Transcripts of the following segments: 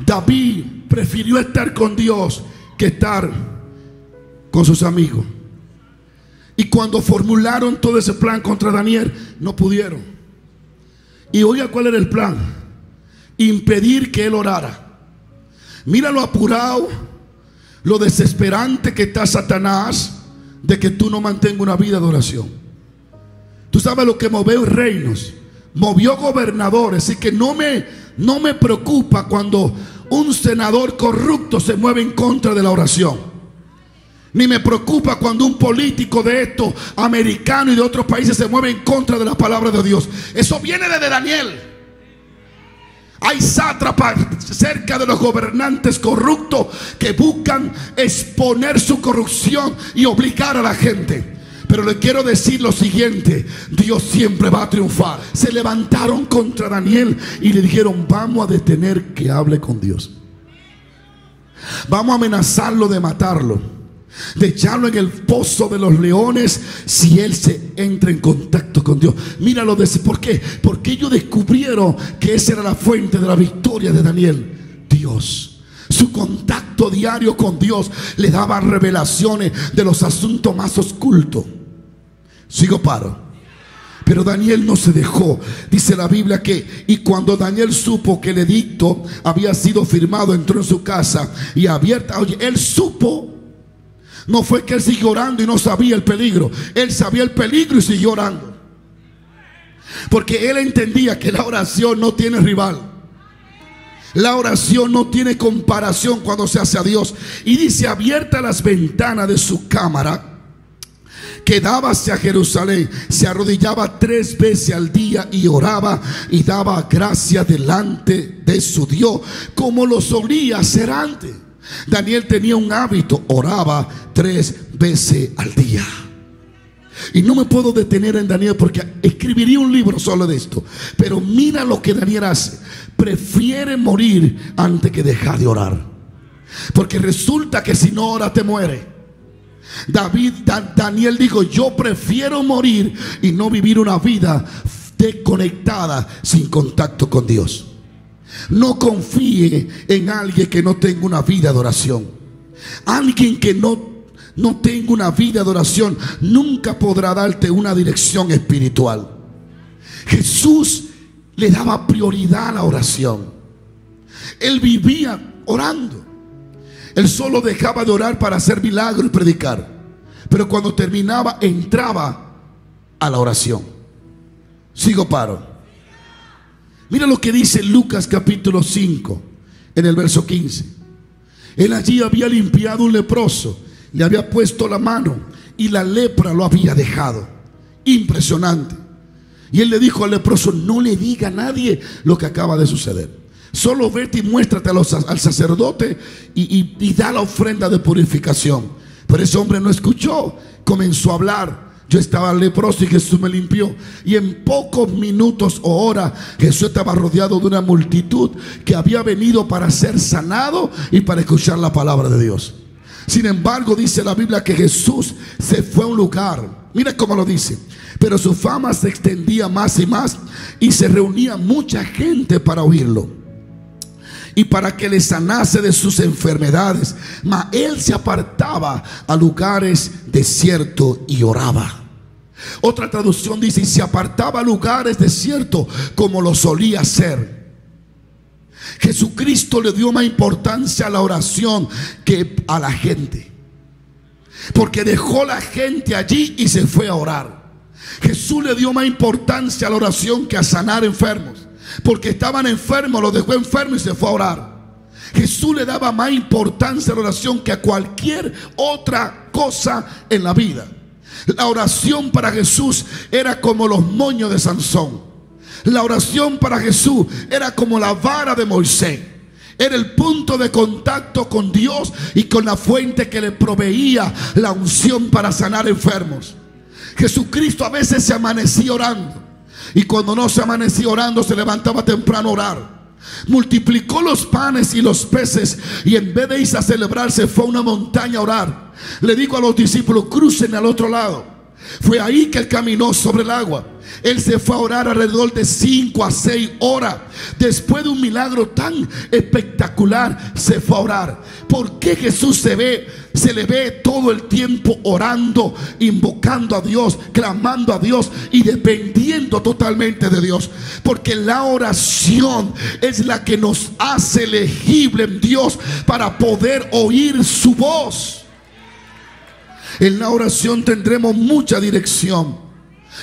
David prefirió estar con Dios que estar con sus amigos. Y cuando formularon todo ese plan contra Daniel, no pudieron. Y oiga cuál era el plan: impedir que él orara. Mira lo apurado, lo desesperante que está Satanás de que tú no mantengas una vida de oración. Tú sabes lo que movió reinos, movió gobernadores. Así que no me preocupa cuando un senador corrupto se mueve en contra de la oración. Ni me preocupa cuando un político de estos americanos y de otros países se mueve en contra de la palabra de Dios. Eso viene desde Daniel. Hay sátrapas cerca de los gobernantes corruptos que buscan exponer su corrupción y obligar a la gente. Pero le quiero decir lo siguiente: Dios siempre va a triunfar. Se levantaron contra Daniel y le dijeron: vamos a detener que hable con Dios. Vamos a amenazarlo de matarlo, de echarlo en el pozo de los leones si él se entra en contacto con Dios. Míralo de ¿por qué? Porque ellos descubrieron que esa era la fuente de la victoria de Daniel: Dios. Su contacto diario con Dios le daba revelaciones de los asuntos más ocultos. Sigo paro. Pero Daniel no se dejó. Dice la Biblia que y cuando Daniel supo que el edicto había sido firmado, entró en su casa y abierta. Oye, él supo. No fue que él siguió orando y no sabía el peligro. Él sabía el peligro y siguió orando, porque él entendía que la oración no tiene rival. La oración no tiene comparación cuando se hace a Dios. Y dice: abiertas las ventanas de su cámara que daba hacia Jerusalén, se arrodillaba 3 veces al día y oraba y daba gracias delante de su Dios, como lo solía hacer antes. Daniel tenía un hábito: oraba 3 veces al día. Y no me puedo detener en Daniel porque escribiría un libro solo de esto. Pero mira lo que Daniel hace: prefiere morir antes que dejar de orar. Porque resulta que si no ora te muere. Daniel dijo: yo prefiero morir y no vivir una vida desconectada, sin contacto con Dios. No confíe en alguien que no tenga una vida de oración. Alguien que no tenga una vida de oración nunca podrá darte una dirección espiritual. Jesús le daba prioridad a la oración. Él vivía orando. Él solo dejaba de orar para hacer milagros y predicar, pero cuando terminaba entraba a la oración. Sigo paro. Mira lo que dice Lucas capítulo 5 en el verso 15. Él allí había limpiado un leproso, le había puesto la mano y la lepra lo había dejado. Impresionante. Y él le dijo al leproso: no le diga a nadie lo que acaba de suceder. Solo vete y muéstrate al sacerdote y da la ofrenda de purificación. Pero ese hombre no escuchó. Comenzó a hablar: yo estaba leproso y Jesús me limpió. Y en pocos minutos o horas Jesús estaba rodeado de una multitud que había venido para ser sanado y para escuchar la palabra de Dios. Sin embargo, dice la Biblia que Jesús se fue a un lugar. Mira cómo lo dice: pero su fama se extendía más y más, y se reunía mucha gente para oírlo y para que le sanase de sus enfermedades. Mas él se apartaba a lugares desiertos y oraba. Otra traducción dice: y se apartaba a lugares desiertos como lo solía hacer. Jesucristo le dio más importancia a la oración que a la gente, porque dejó la gente allí y se fue a orar. Jesús le dio más importancia a la oración que a sanar enfermos, porque estaban enfermos, los dejó enfermos y se fue a orar. Jesús le daba más importancia a la oración que a cualquier otra cosa en la vida. La oración para Jesús era como los moños de Sansón. La oración para Jesús era como la vara de Moisés. Era el punto de contacto con Dios y con la fuente que le proveía la unción para sanar enfermos. Jesucristo a veces se amanecía orando, y cuando no se amanecía orando se levantaba temprano a orar. Multiplicó los panes y los peces, y en vez de irse a celebrar se fue a una montaña a orar. Le dijo a los discípulos: crucen al otro lado. Fue ahí que él caminó sobre el agua. Él se fue a orar alrededor de 5 a 6 horas. Después de un milagro tan espectacular, se fue a orar. ¿Por qué Jesús se le ve todo el tiempo orando, invocando a Dios, clamando a Dios y dependiendo totalmente de Dios? Porque la oración es la que nos hace elegible en Dios para poder oír su voz. En la oración tendremos mucha dirección.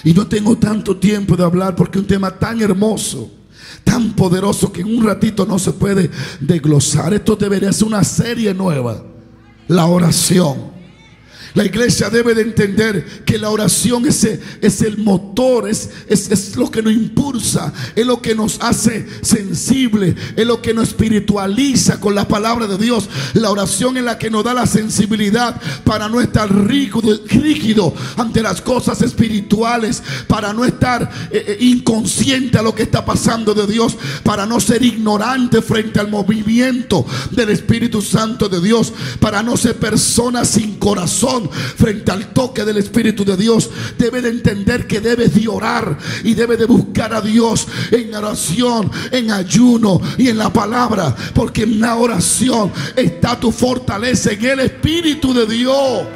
Y no tengo tanto tiempo de hablar porque es un tema tan hermoso, tan poderoso, que en un ratito no se puede desglosar. Esto debería ser una serie nueva, la oración. La iglesia debe de entender que la oración es el motor, es lo que nos impulsa, es lo que nos hace sensible, es lo que nos espiritualiza con la palabra de Dios. La oración es la que nos da la sensibilidad para no estar rígido ante las cosas espirituales, para no estar inconsciente a lo que está pasando de Dios, para no ser ignorante frente al movimiento del Espíritu Santo de Dios, para no ser personas sin corazón frente al toque del Espíritu de Dios. Debe de entender que debes de orar y debe de buscar a Dios en oración, en ayuno y en la palabra, porque en la oración está tu fortaleza en el Espíritu de Dios.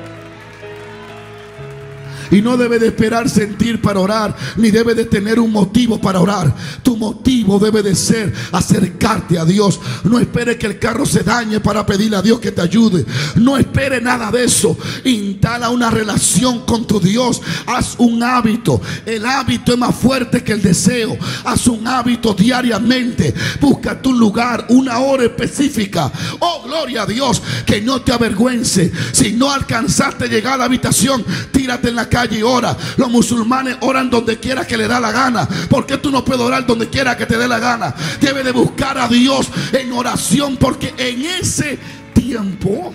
Y no debe de esperar sentir para orar, ni debe de tener un motivo para orar. Tu motivo debe de ser acercarte a Dios. No espere que el carro se dañe para pedirle a Dios que te ayude. No espere nada de eso. Instala una relación con tu Dios. Haz un hábito. El hábito es más fuerte que el deseo. Haz un hábito diariamente. Búscate un lugar, una hora específica. Oh, gloria a Dios. Que no te avergüence. Si no alcanzaste a llegar a la habitación, tírate en la calle y ora. Los musulmanes oran donde quiera que le da la gana. ¿Por qué tú no puedes orar donde quiera que te dé la gana? Debes de buscar a Dios en oración, porque en ese tiempo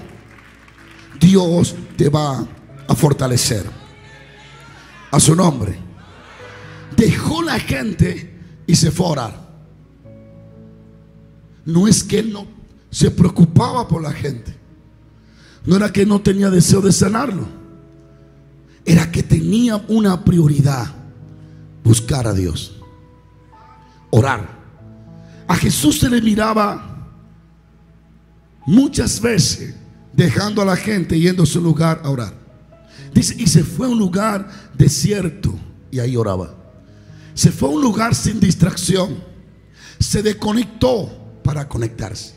Dios te va a fortalecer. A su nombre. Dejó la gente y se fue a orar. No es que él no se preocupaba por la gente, no era que no tenía deseo de sanarlo, era que tenía una prioridad: buscar a Dios, orar. A Jesús se le miraba muchas veces dejando a la gente, yendo a su lugar a orar. Dice, y se fue a un lugar desierto y ahí oraba. Se fue a un lugar sin distracción. Se desconectó para conectarse.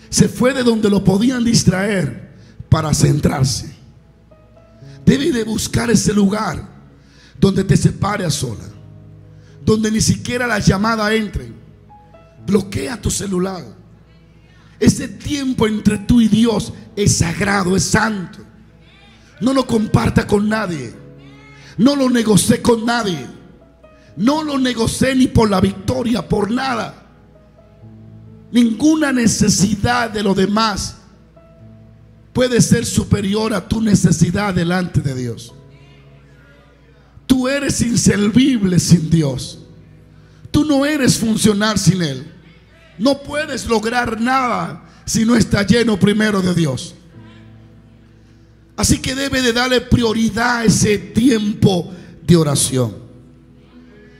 Se fue de donde lo podían distraer para centrarse. Debe de buscar ese lugar donde te separe a sola, donde ni siquiera las llamadas entren. Bloquea tu celular. Ese tiempo entre tú y Dios es sagrado, es santo. No lo comparta con nadie. No lo negocie con nadie. No lo negocie ni por la victoria, por nada. Ninguna necesidad de los demás puede ser superior a tu necesidad delante de Dios. Tú eres inservible sin Dios. Tú no eres funcional sin Él. No puedes lograr nada si no estás lleno primero de Dios. Así que debe de darle prioridad a ese tiempo de oración.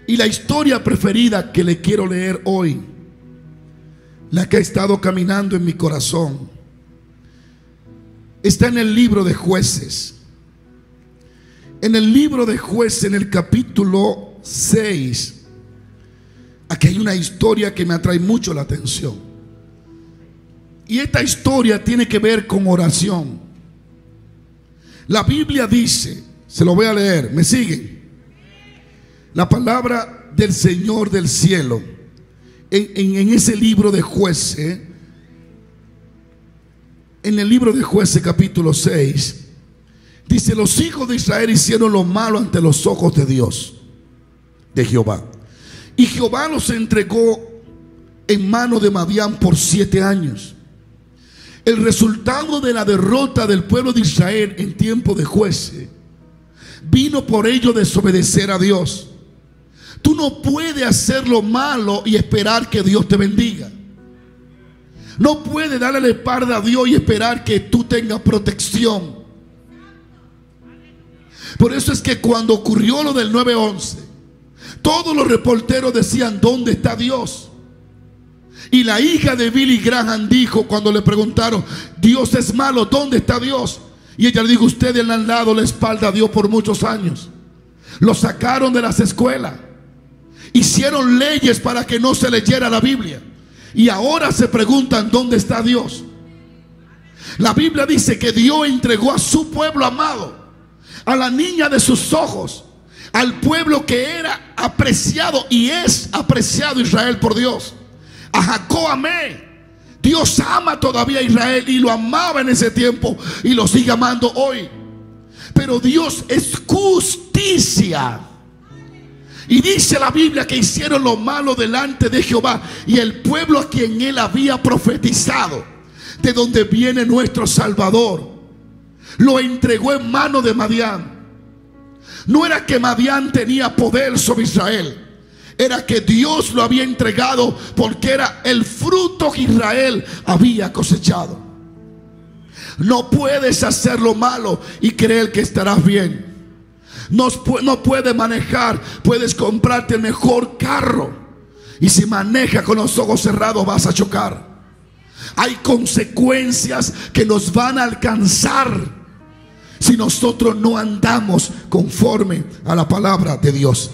Y la historia preferida que le quiero leer hoy, la que ha estado caminando en mi corazón, está en el libro de Jueces. En el libro de Jueces, en el capítulo 6, aquí hay una historia que me atrae mucho la atención. Y esta historia tiene que ver con oración. La Biblia dice, se lo voy a leer, ¿me siguen? La palabra del Señor del cielo, en ese libro de Jueces, en el libro de Jueces capítulo 6, dice: los hijos de Israel hicieron lo malo ante los ojos de Dios, de Jehová, y Jehová los entregó en mano de Madián por 7 años. El resultado de la derrota del pueblo de Israel en tiempo de Jueces vino por ello desobedecer a Dios. Tú no puedes hacer lo malo y esperar que Dios te bendiga. No puedes darle la espalda a Dios y esperar que tú tengas protección. Por eso es que cuando ocurrió lo del 9/11, todos los reporteros decían: ¿dónde está Dios? Y la hija de Billy Graham dijo, cuando le preguntaron: Dios es malo, ¿dónde está Dios? Y ella le dijo: ustedes le han dado la espalda a Dios por muchos años. Lo sacaron de las escuelas, hicieron leyes para que no se leyera la Biblia, y ahora se preguntan: ¿dónde está Dios? La Biblia dice que Dios entregó a su pueblo amado, a la niña de sus ojos, al pueblo que era apreciado y es apreciado Israel por Dios. A Jacob amé. Dios ama todavía a Israel y lo amaba en ese tiempo y lo sigue amando hoy. Pero Dios es justicia. Y dice la Biblia que hicieron lo malo delante de Jehová, y el pueblo a quien él había profetizado, de donde viene nuestro Salvador, lo entregó en mano de Madián. No era que Madián tenía poder sobre Israel, era que Dios lo había entregado porque era el fruto que Israel había cosechado. No puedes hacer lo malo y creer que estarás bien. No puedes manejar. Puedes comprarte el mejor carro, y si manejas con los ojos cerrados vas a chocar. Hay consecuencias que nos van a alcanzar si nosotros no andamos conforme a la palabra de Dios.